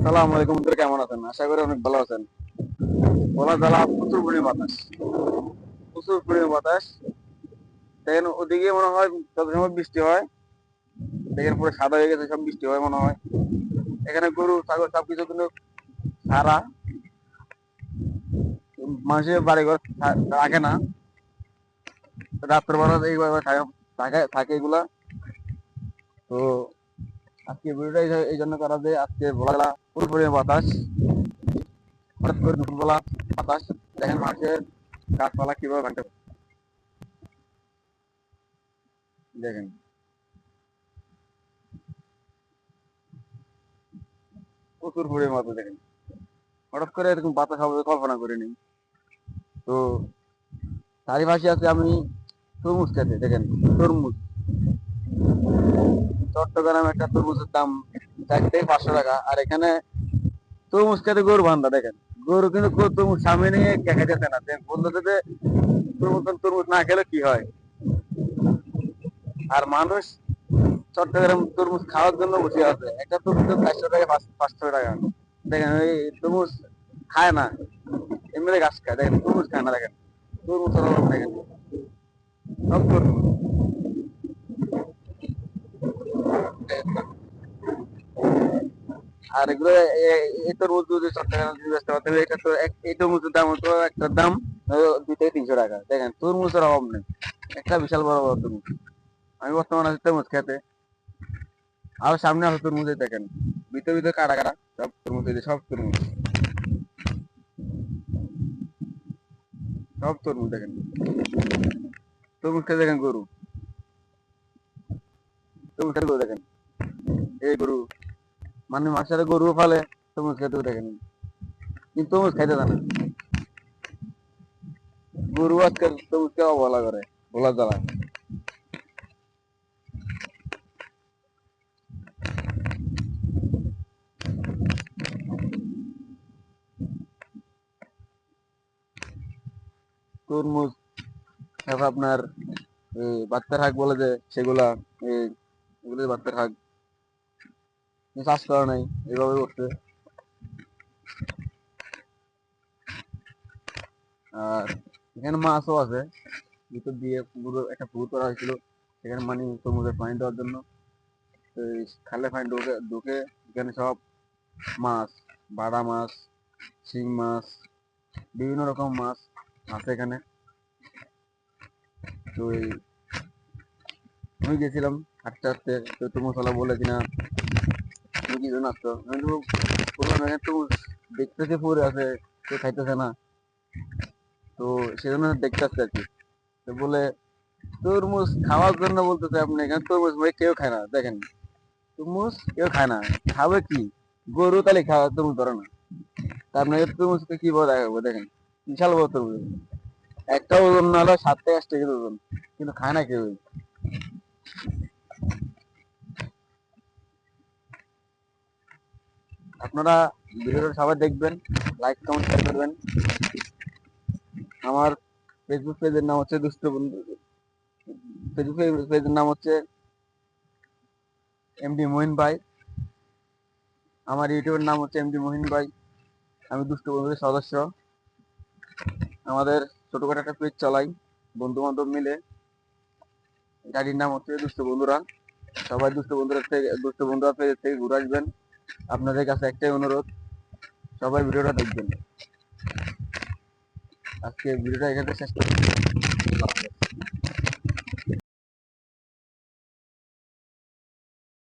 আসসালামু আলাইকুম বন্ধুরা, কেমন আছেন? আশা করি অনেক ভালো আছেন। বলা জ্বালা, প্রচুর পরিমাণে বাতাস, প্রচুর পরিমাণে বাতাস। দেখেন ওদিকে মনে হয় যত সময় বৃষ্টি হয়, দেখেন পুরো সাদা হয়ে গেছে, সব বৃষ্টি হয় মনে হয়। এখানে গরু ছাগল সবকিছু কিন্তু সারা, মানুষের বাড়িঘর থাকে না, রাত্রবেলা এইভাবে থাকে থাকে এগুলা। তো আজকে ভিডিওটা এই জন্য করা যে আজকে ভোলা প্রচুর পরিমাণে বাতাস, হঠাৎ করে দুপুরবেলা বাতাস। দেখেন মানুষের গাছপালা কিভাবে ভাঙতে পারে। দেখেন প্রচুর পরিমাণে বাতাস, দেখেন হঠাৎ করে এরকম বাতাস হবে কল্পনা করিনি। তো তারই পাশে আছে আমি তরমুজ খেতে, দেখেন তরমুজ। চট্টগ্রামে একটা তরমুজের দাম 4 থেকে 500 টাকা, আর এখানে তরমুজ খেতে গরু বান্ধা, দেখেন গরু কিন্তু তরমুজ সামনে নিয়ে খেতে না। বলতে যে তরমুজ তরমুজ না খেলে কি হয়। আর মানুষ চট্টগ্রাম তরমুজ খাওয়ার জন্য বসে আছে, একটা তরমুজ 400 টাকা 500 টাকা। দেখেন ওই তরমুজ খায় না, এমনি গাছ খায়, দেখেন তরমুজ খায় না। দেখেন তরমুজ দেখেন সব তরমুজ। আর এগুলো এই তরমুজ যদি চট্টগ্রাম বেচতে পারতে হবে, এটা তো এই তরমুজের দাম হতো একটার দাম 2 থেকে 300 টাকা। দেখেন তরমুজের অভাব নেই, একটা বিশাল বড় বড় তরমুজ। আমি বর্তমানে আছি তরমুজ খেতে, আর সামনে আছে তরমুজ, দেখেন ভিতরে ভিতরে কাটা কাটা সব তরমুজ, এই যে সব তরমুজ, সব তরমুজ। দেখেন তরমুজ খেতে, দেখেন গরু, তরমুজ খেতে গরু, দেখেন এই গরু, মানে মাছের গরু ফালে তরমুজ খেতে, দেখেন কিন্তু তরমুজ খাইতে জানে না। গরু আজকাল তরমুজকে অবহেলা করে, বলা জ্বালা। তরমুজ, তারপর আপনার বাত্তার শাক বলে যে সেগুলা, এগুলো বাত্তার শাক চাষ করা নাই, এভাবে করছে। আর এখানে মাছও আছে, ভিতর দিয়ে পুরো একটা পুকুর করা হয়েছিল, সেখানে মানে তরমুজের পানি দেওয়ার জন্য। তো এই খালে পানি ঢুকে ঢুকে এখানে সব মাছ, বাড়া মাছ, শিং মাছ, বিভিন্ন রকম মাছ আছে এখানে। তো আমি গেছিলাম হাঁটতে হাঁটতে, তো তরমুজওয়ালা বলে কিনা তুমি কি জন্য আসছো, আমি তো বললাম এখানে তরমুজ দেখতেছে পড়ে আছে, কেউ খাইতেছে না, তো সেজন্য দেখতে আসছে আর কি। তো বলে তরমুজ খাওয়ার জন্য বলতেছে, আপনি এখানে তরমুজ ভাই কেউ খায় না, দেখেন তরমুজ কেউ খায় না, খাবে কি? গরু তাহলে খাওয়া তরমুজ ধরে না। তা আপনাকে তরমুজকে কি বড় দেখাবো, দেখেন বিশাল বড় তরমুজ, একটা ওজন না হলে 7 থেকে 8 কেজি ওজন, কিন্তু খায় না কেউ। আপনারা ভিডিওটা সবাই দেখবেন, লাইক কমেন্ট শেয়ার করবেন। আমার ফেসবুক পেজের নাম হচ্ছে দুষ্ট বন্ধু, ফেসবুক পেজের নাম হচ্ছে এমডি মহিন ভাই, আমার ইউটিউবের নাম হচ্ছে এমডি মহিন ভাই। আমি দুষ্ট বন্ধুদের সদস্য, আমাদের ছোটখাটো একটা পেজ চালাই বন্ধু বান্ধব মিলে, গাড়ির নাম হচ্ছে দুষ্ট বন্ধুরা। সবাই দুষ্ট বন্ধুরা পেজ থেকে ঘুরে আসবেন। আপনাদের কাছে একটাই অনুরোধ, সবাই ভিডিওটা দেখবেন। আজকে ভিডিওটা এখানে শেষ করছি।